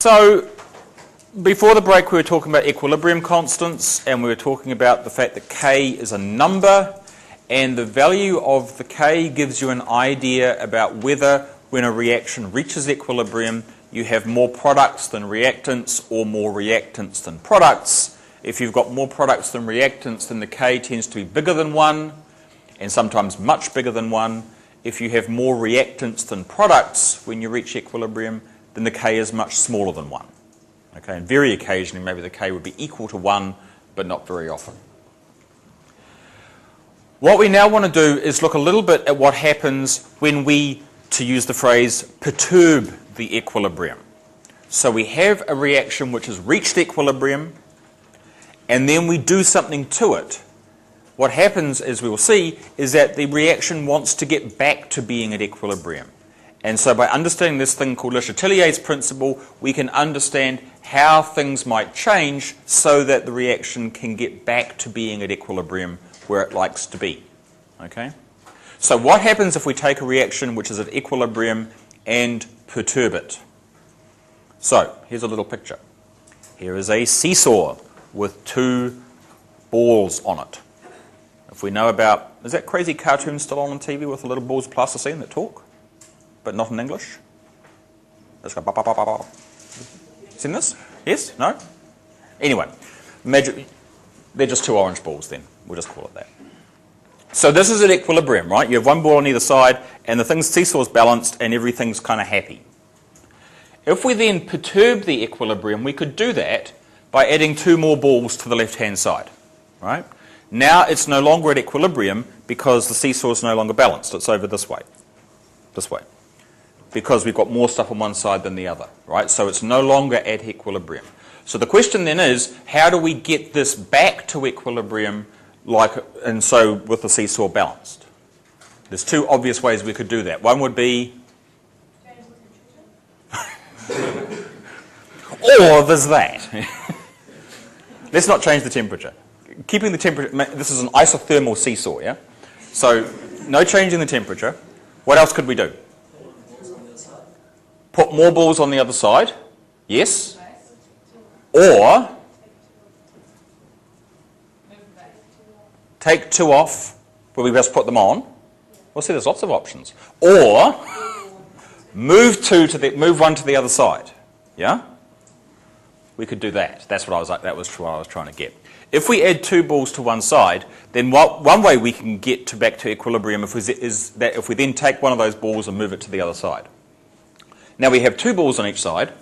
So, before the break we were talking about equilibrium constants, and we were talking about the fact that K is a number, and the value of the K gives you an idea about whether, when a reaction reaches equilibrium, you have more products than reactants or more reactants than products. If you've got more products than reactants, then the K tends to be bigger than 1, and sometimes much bigger than 1. If you have more reactants than products when you reach equilibrium, then the K is much smaller than 1. Okay, and very occasionally maybe the K would be equal to 1, but not very often. What we now want to do is look a little bit at what happens when we, to use the phrase, perturb the equilibrium. So we have a reaction which has reached equilibrium, and then we do something to it. What happens, as we will see, is that the reaction wants to get back to being at equilibrium. And so by understanding this thing called Le Chatelier's principle, we can understand how things might change so that the reaction can get back to being at equilibrium where it likes to be. Okay? So what happens if we take a reaction which is at equilibrium and perturb it? So here's a little picture. Here is a seesaw with 2 balls on it. If we know about, is that crazy cartoon still on TV with the little balls of plasticine that talk? But not in English? Let's go. Seen this? Yes? No? Anyway, imagine they're just 2 orange balls then. We'll just call it that. So this is at equilibrium, right? You have 1 ball on either side, and the seesaw's balanced, and everything's kind of happy. If we then perturb the equilibrium, we could do that by adding 2 more balls to the left-hand side, right? Now it's no longer at equilibrium because the seesaw is no longer balanced. It's over this way. This way. Because we've got more stuff on one side than the other, right? So it's no longer at equilibrium. So the question then is, how do we get this back to equilibrium and so with the seesaw balanced? There's 2 obvious ways we could do that. One would be... or there's that. Let's not change the temperature. Keeping the temperature... This is an isothermal seesaw, yeah? So no changing the temperature. What else could we do? Put more balls on the other side. Yes. Or take 2 off where we just put them on. We'll see there's lots of options. Or move 1 to the other side. Yeah? We could do that. That was what I was trying to get. If we add 2 balls to one side, then one way we can get back to equilibrium is that if we then take one of those balls and move it to the other side. Now we have 2 balls on each side,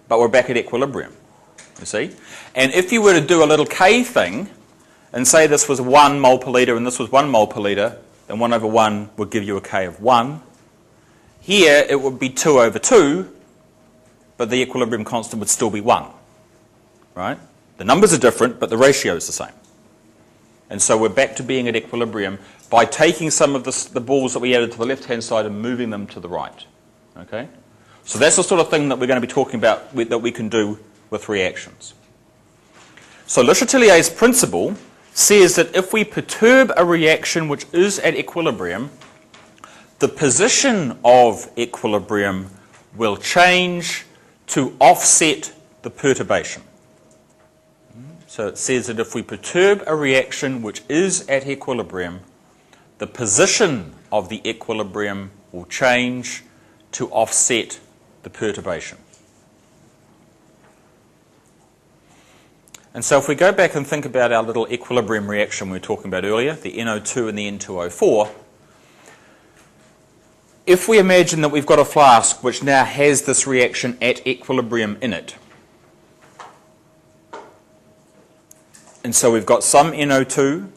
but we're back at equilibrium, you see? And if you were to do a little K thing, and say this was 1 mole per litre and this was 1 mole per litre, then 1 over 1 would give you a K of 1. Here it would be 2 over 2, but the equilibrium constant would still be 1, right? The numbers are different, but the ratio is the same. And so we're back to being at equilibrium by taking some of the balls that we added to the left-hand side and moving them to the right. Okay? So that's the sort of thing that we're going to be talking about that we can do with reactions. So Le Chatelier's principle says that if we perturb a reaction which is at equilibrium, the position of equilibrium will change to offset the perturbation. So it says that if we perturb a reaction which is at equilibrium, the position of the equilibrium will change to offset the perturbation. And so if we go back and think about our little equilibrium reaction we were talking about earlier, the NO2 and the N2O4, if we imagine that we've got a flask which now has this reaction at equilibrium in it, and so we've got some NO2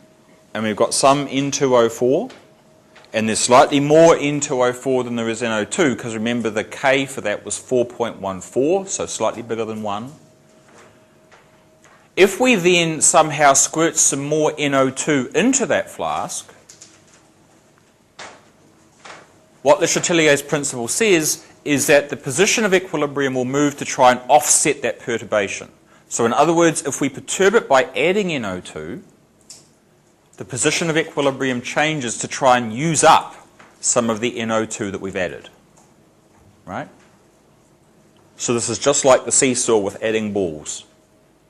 and we've got some N2O4, and there's slightly more N2O4 than there is NO2, because remember the K for that was 4.14, so slightly bigger than 1. If we then somehow squirt some more NO2 into that flask, what Le Chatelier's principle says is that the position of equilibrium will move to try and offset that perturbation. So in other words, if we perturb it by adding NO2, the position of equilibrium changes to try and use up some of the NO2 that we've added. Right? So this is just like the seesaw with adding balls,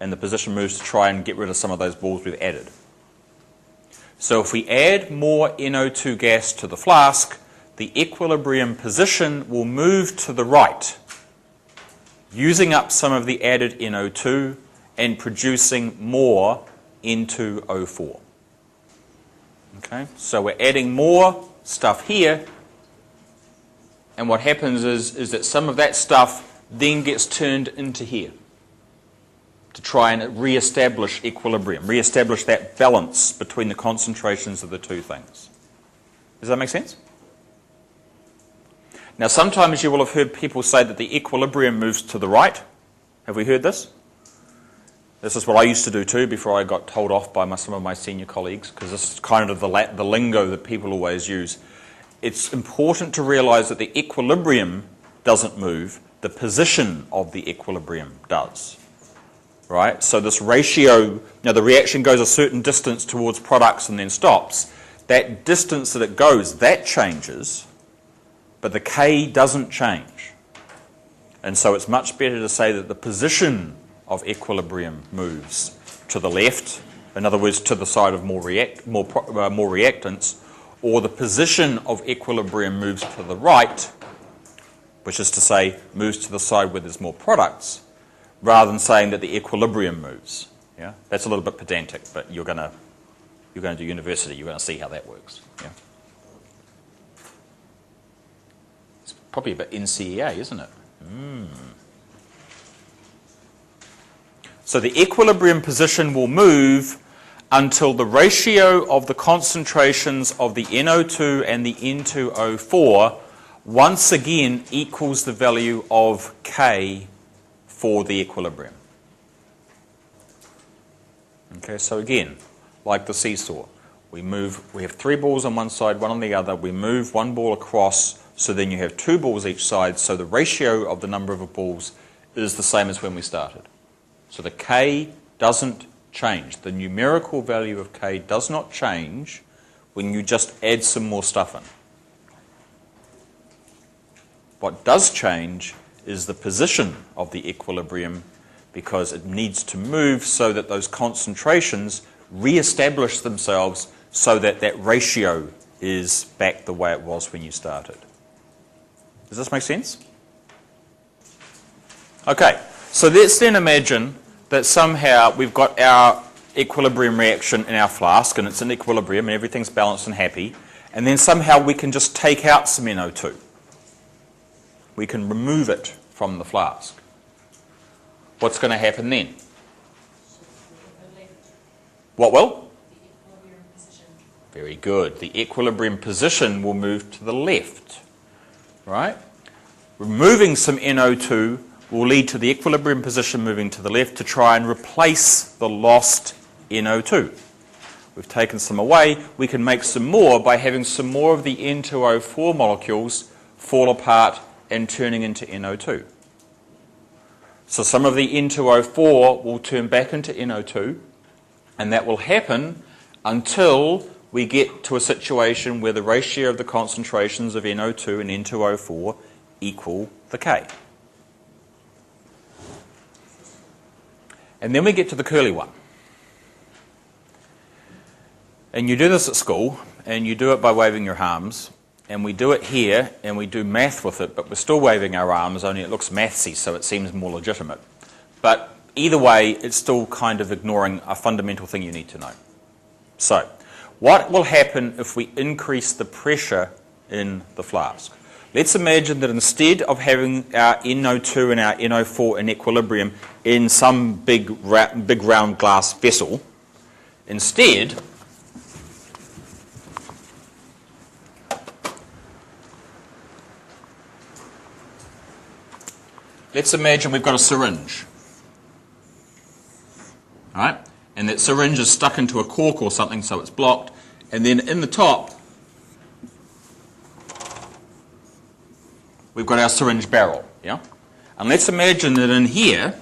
and the position moves to try and get rid of some of those balls we've added. So if we add more NO2 gas to the flask, the equilibrium position will move to the right, using up some of the added NO2 and producing more N2O4. Okay, so we're adding more stuff here, and what happens is that some of that stuff then gets turned into here to try and re-establish equilibrium, re-establish that balance between the concentrations of the two things. Does that make sense? Now sometimes you will have heard people say that the equilibrium moves to the right. Have we heard this? This is what I used to do too before I got told off by some of my senior colleagues, because this is kind of the lingo that people always use. It's important to realize that the equilibrium doesn't move, the position of the equilibrium does. Right? So this ratio, now the reaction goes a certain distance towards products and then stops. That distance that it goes, that changes, but the K doesn't change. And so it's much better to say that the position of equilibrium moves to the left, in other words, to the side of more reactants, or the position of equilibrium moves to the right, which is to say, moves to the side where there's more products, rather than saying that the equilibrium moves. Yeah? That's a little bit pedantic, but you're going to do university, you're going to see how that works. Yeah? It's probably a bit NCEA, isn't it? So the equilibrium position will move until the ratio of the concentrations of the NO2 and the N2O4 once again equals the value of K for the equilibrium. Okay, so again, like the seesaw, we have 3 balls on one side, 1 on the other, we move 1 ball across, so then you have 2 balls each side, so the ratio of the number of balls is the same as when we started. So the K doesn't change. The numerical value of K does not change when you just add some more stuff in. What does change is the position of the equilibrium, because it needs to move so that those concentrations re-establish themselves so that that ratio is back the way it was when you started. Does this make sense? Okay, so let's then imagine that somehow we've got our equilibrium reaction in our flask, and it's in equilibrium and everything's balanced and happy, and then somehow we can just take out some NO2. We can remove it from the flask. What's going to happen then? What will? The equilibrium position. Very good. The equilibrium position will move to the left. Right? Removing some NO2 will lead to the equilibrium position moving to the left to try and replace the lost NO2. We've taken some away. We can make some more by having some more of the N2O4 molecules fall apart and turning into NO2. So some of the N2O4 will turn back into NO2, and that will happen until we get to a situation where the ratio of the concentrations of NO2 and N2O4 equal the K. And then we get to the curly one. And you do this at school, and you do it by waving your arms, and we do it here, and we do math with it, but we're still waving our arms, only it looks mathsy, so it seems more legitimate. But either way, it's still kind of ignoring a fundamental thing you need to know. So, what will happen if we increase the pressure in the flask? Let's imagine that instead of having our NO2 and our NO4 in equilibrium in some big round glass vessel, instead, let's imagine we've got a syringe. All right? And that syringe is stuck into a cork or something, so it's blocked. And then in the top, we've got our syringe barrel. Yeah? And let's imagine that in here,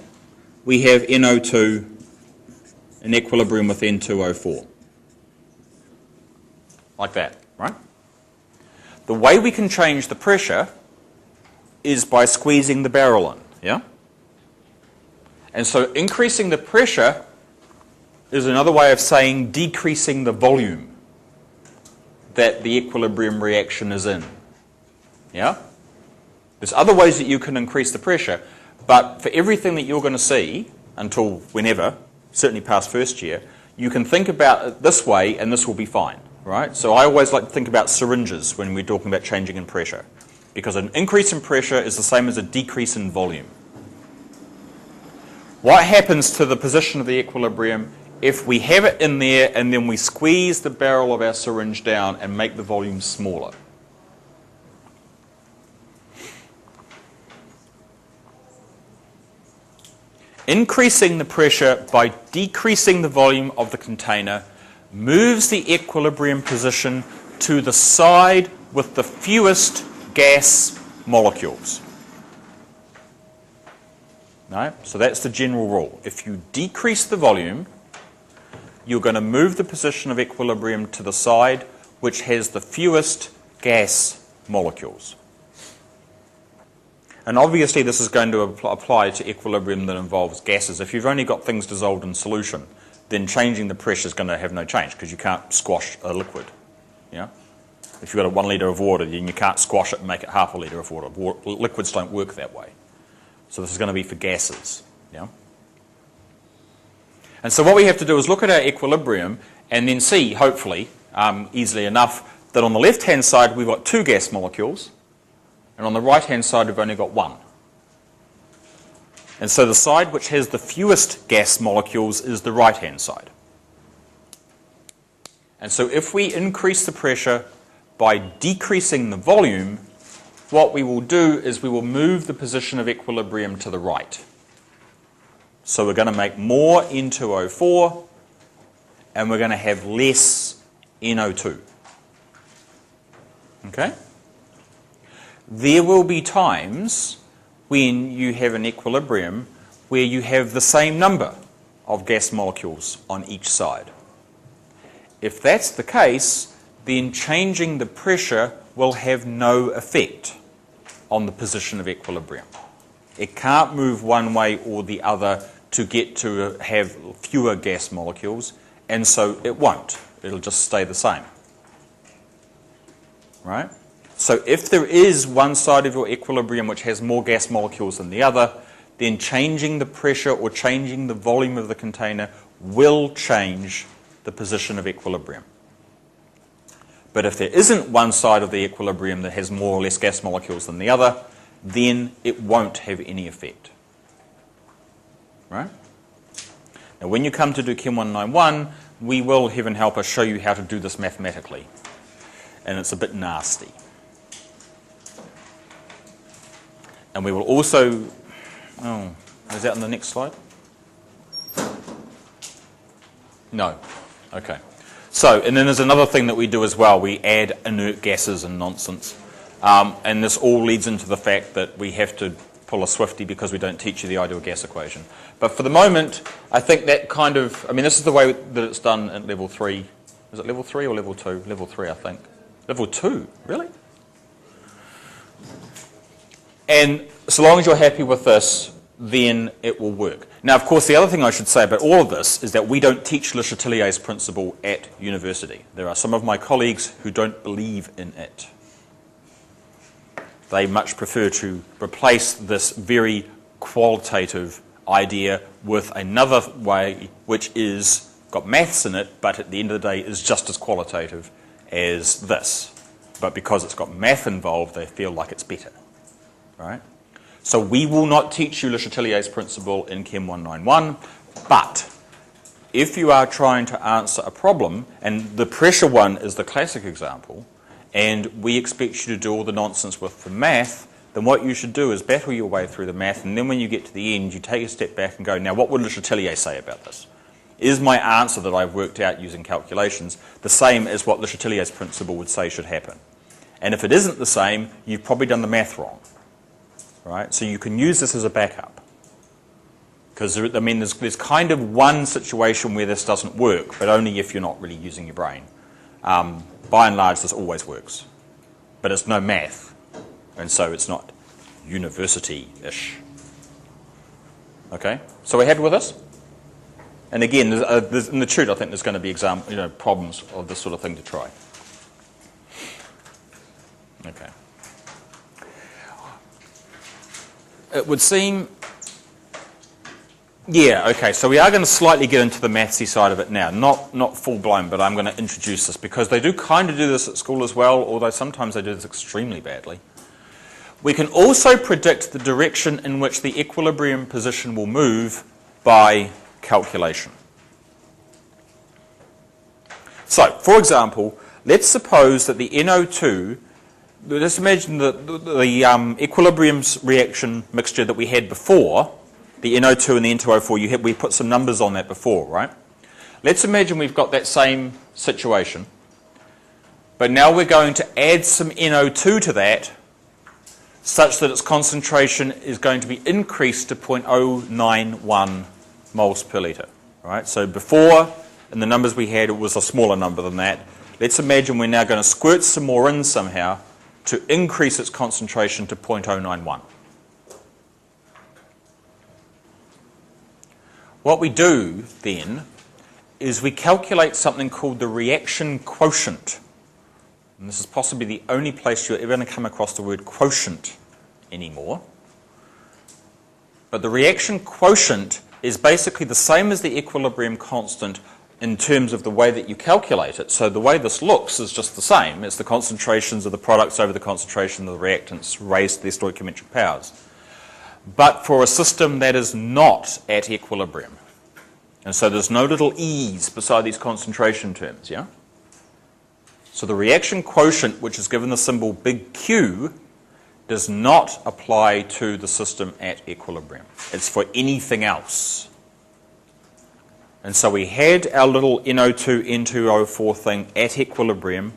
we have NO2 in equilibrium with N2O4. Like that, right? The way we can change the pressure is by squeezing the barrel in. Yeah? And so increasing the pressure is another way of saying decreasing the volume that the equilibrium reaction is in. Yeah? There's other ways that you can increase the pressure, but for everything that you're going to see until whenever, certainly past first year, you can think about it this way and this will be fine, right? So I always like to think about syringes when we're talking about changing in pressure, because an increase in pressure is the same as a decrease in volume. What happens to the position of the equilibrium if we have it in there and then we squeeze the barrel of our syringe down and make the volume smaller? Increasing the pressure by decreasing the volume of the container moves the equilibrium position to the side with the fewest gas molecules. Right? So that's the general rule. If you decrease the volume, you're going to move the position of equilibrium to the side which has the fewest gas molecules. And obviously this is going to apply to equilibrium that involves gases. If you've only got things dissolved in solution, then changing the pressure is going to have no change because you can't squash a liquid. Yeah? If you've got a 1 litre of water, then you can't squash it and make it half a litre of water. Liquids don't work that way. So this is going to be for gases. Yeah? And so what we have to do is look at our equilibrium and then see, hopefully, easily enough, that on the left-hand side we've got 2 gas molecules, and on the right-hand side we've only got 1. And so the side which has the fewest gas molecules is the right-hand side. And so if we increase the pressure by decreasing the volume, what we will do is we will move the position of equilibrium to the right. So we're going to make more N2O4 and we're going to have less NO2. Okay? There will be times when you have an equilibrium where you have the same number of gas molecules on each side. If that's the case, then changing the pressure will have no effect on the position of equilibrium. It can't move one way or the other to get to have fewer gas molecules, and so it won't. It'll just stay the same. Right? So if there is one side of your equilibrium which has more gas molecules than the other, then changing the pressure or changing the volume of the container will change the position of equilibrium. But if there isn't one side of the equilibrium that has more or less gas molecules than the other, then it won't have any effect. Right? Now when you come to do Chem 191, we will, heaven help us, show you how to do this mathematically. And it's a bit nasty. And we will also, oh, is that on the next slide? No. Okay. So, and then there's another thing that we do as well. We add inert gases and nonsense. And this all leads into the fact that we have to pull a Swifty because we don't teach you the ideal gas equation. But for the moment, I think that kind of, I mean, this is the way that it's done at level 3. Is it level 3 or level 2? Level 3, I think. Level 2? Really? And so long as you're happy with this, then it will work. Now, of course, the other thing I should say about all of this is that we don't teach Le Chatelier's principle at university. There are some of my colleagues who don't believe in it. They much prefer to replace this very qualitative idea with another way which is got maths in it, but at the end of the day is just as qualitative as this. But because it's got math involved, they feel like it's better. Right? So we will not teach you Le Chatelier's principle in Chem 191, but if you are trying to answer a problem, and the pressure one is the classic example, and we expect you to do all the nonsense with the math, then what you should do is battle your way through the math, and then when you get to the end, you take a step back and go, now what would Le Chatelier say about this? Is my answer that I've worked out using calculations the same as what Le Chatelier's principle would say should happen? And if it isn't the same, you've probably done the math wrong. Right? So you can use this as a backup. Because, I mean, there's kind of one situation where this doesn't work, but only if you're not really using your brain. By and large, this always works. But it's no math, and so it's not university-ish. Okay, so we're happy with this? And again, in the tute, I think there's going to be problems of this sort of thing to try. Okay. It would seem, yeah, okay, so we are going to slightly get into the mathsy side of it now. Not full-blown, but I'm going to introduce this because they do kind of do this at school as well, although sometimes they do this extremely badly. We can also predict the direction in which the equilibrium position will move by calculation. So, for example, let's suppose that the NO2, let's imagine the equilibrium reaction mixture that we had before, the NO2 and the N2O4, we put some numbers on that before, right? Let's imagine we've got that same situation, but now we're going to add some NO2 to that such that its concentration is going to be increased to 0.091 moles per litre. Right? So before, in the numbers we had, it was a smaller number than that. Let's imagine we're now going to squirt some more in somehow to increase its concentration to 0.091. What we do then is we calculate something called the reaction quotient. And this is possibly the only place you're ever going to come across the word quotient anymore. But the reaction quotient is basically the same as the equilibrium constant in terms of the way that you calculate it. So the way this looks is just the same. It's the concentrations of the products over the concentration of the reactants raised to their stoichiometric powers. But for a system that is not at equilibrium. And so there's no little e's beside these concentration terms, yeah? So the reaction quotient, which is given the symbol big Q, does not apply to the system at equilibrium. It's for anything else. And so we had our little NO2, N2O4 thing at equilibrium,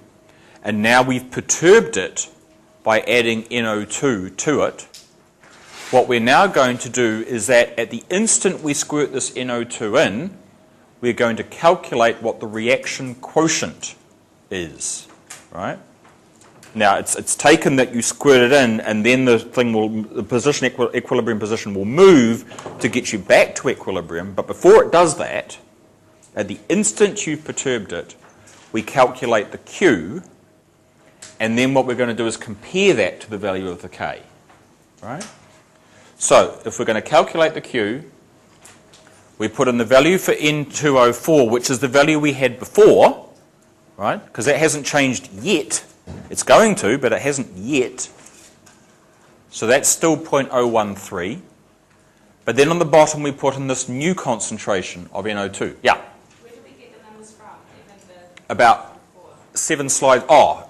and now we've perturbed it by adding NO2 to it. What we're now going to do is that at the instant we squirt this NO2 in, we're going to calculate what the reaction quotient is, right? Now it's taken that you squirt it in, and then the equilibrium position will move to get you back to equilibrium. But before it does that, at the instant you've perturbed it, we calculate the Q, and then what we're going to do is compare that to the value of the K, right? So if we're going to calculate the Q, we put in the value for N2O4, which is the value we had before, right? Because that hasn't changed yet. It's going to, but it hasn't yet. So that's still 0.013. But then on the bottom we put in this new concentration of NO2. Yeah? Where did we get the numbers from? About 7 slides. Oh,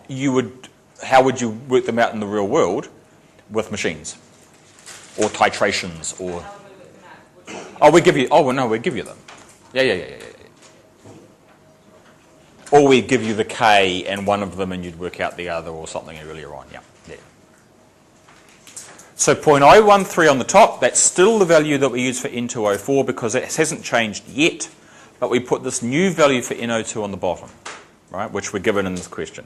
how would you work them out in the real world? With machines. Or titrations, or... Oh, we give you... Oh, well, no, we give you them. Yeah. Or we give you the K and one of them and you'd work out the other or something earlier on. Yeah. So 0.013 on the top, that's still the value that we use for N2O4 because it hasn't changed yet, but we put this new value for NO2 on the bottom, right, which we're given in this question.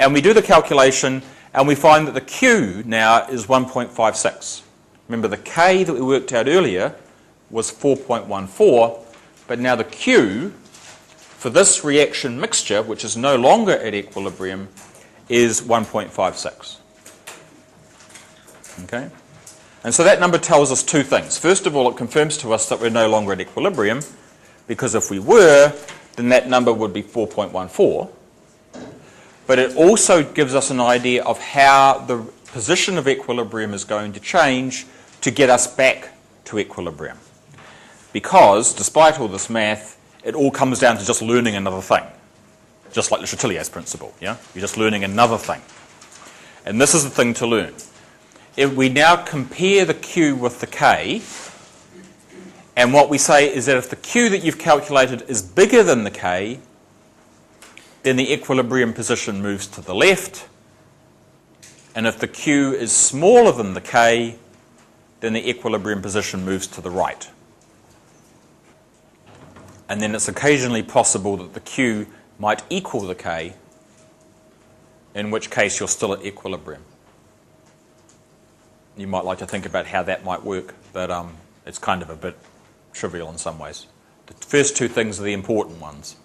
And we do the calculation and we find that the Q now is 1.56. Remember the K that we worked out earlier was 4.14, but now the Q for this reaction mixture, which is no longer at equilibrium, is 1.56. Okay? And so that number tells us two things. First of all, it confirms to us that we're no longer at equilibrium, because if we were, then that number would be 4.14. But it also gives us an idea of how the position of equilibrium is going to change to get us back to equilibrium. Because, despite all this math, it all comes down to just learning another thing. Just like Le Chatelier's principle, yeah? You're just learning another thing. And this is the thing to learn. If we now compare the Q with the K, and what we say is that if the Q that you've calculated is bigger than the K, then the equilibrium position moves to the left, and if the Q is smaller than the K, then the equilibrium position moves to the right. And then it's occasionally possible that the Q might equal the K, in which case you're still at equilibrium. You might like to think about how that might work, but It's kind of a bit trivial in some ways. The first two things are the important ones.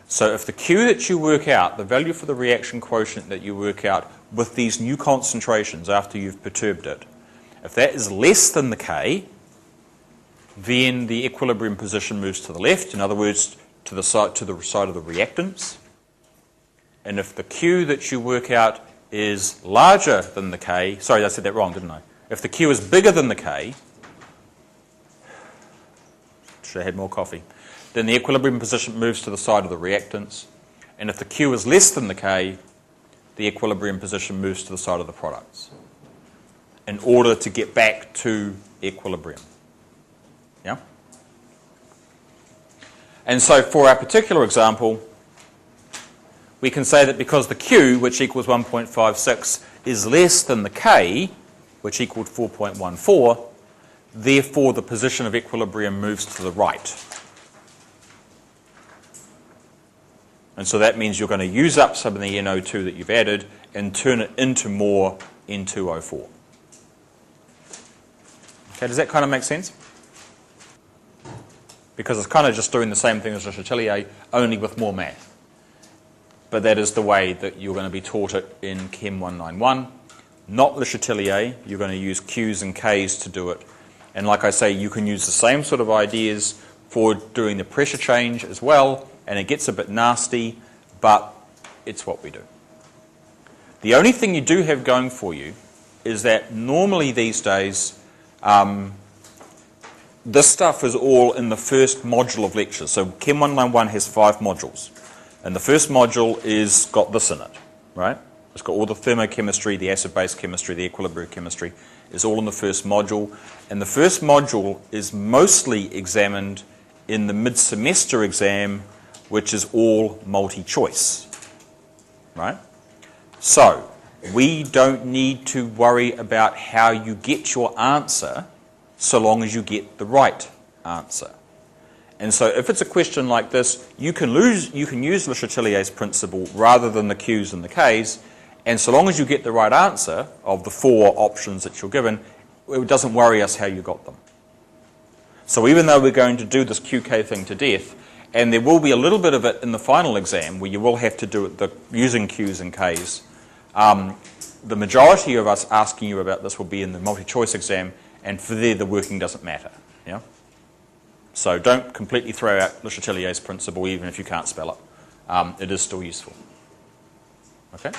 So if the Q that you work out, the value for the reaction quotient that you work out with these new concentrations after you've perturbed it, if that is less than the K, then the equilibrium position moves to the left, in other words, to the side of the reactants. And if the Q that you work out is larger than the K, sorry, I said that wrong, didn't I? If the Q is bigger than the K, should have had more coffee, then the equilibrium position moves to the side of the reactants. And if the Q is less than the K, the equilibrium position moves to the side of the products in order to get back to equilibrium. Yeah? And so for our particular example, we can say that because the Q, which equals 1.56, is less than the K, which equaled 4.14, therefore the position of equilibrium moves to the right. And so that means you're going to use up some of the NO2 that you've added and turn it into more N2O4. Okay, does that kind of make sense? Because it's kind of just doing the same thing as Le Chatelier, only with more math. But that is the way that you're going to be taught it in Chem 191. Not Le Chatelier, you're going to use Q's and K's to do it. And like I say, you can use the same sort of ideas for doing the pressure change as well, and it gets a bit nasty, but it's what we do. The only thing you do have going for you is that normally these days, this stuff is all in the first module of lectures. So Chem 191 has 5 modules. And the first module is got this in it, right? It's got all the thermochemistry, the acid-base chemistry, the equilibrium chemistry. It's all in the first module. And the first module is mostly examined in the mid-semester exam, which is all multi-choice, right? So we don't need to worry about how you get your answer so long as you get the right answer. And so if it's a question like this, you can use Le Chatelier's principle rather than the Q's and the K's, and so long as you get the right answer of the 4 options that you're given, it doesn't worry us how you got them. So even though we're going to do this QK thing to death, and there will be a little bit of it in the final exam where you will have to do it using Q's and K's, the majority of us asking you about this will be in the multi-choice exam, and for there the working doesn't matter. Yeah? So don't completely throw out Le Chatelier's principle even if you can't spell it. It is still useful. Okay?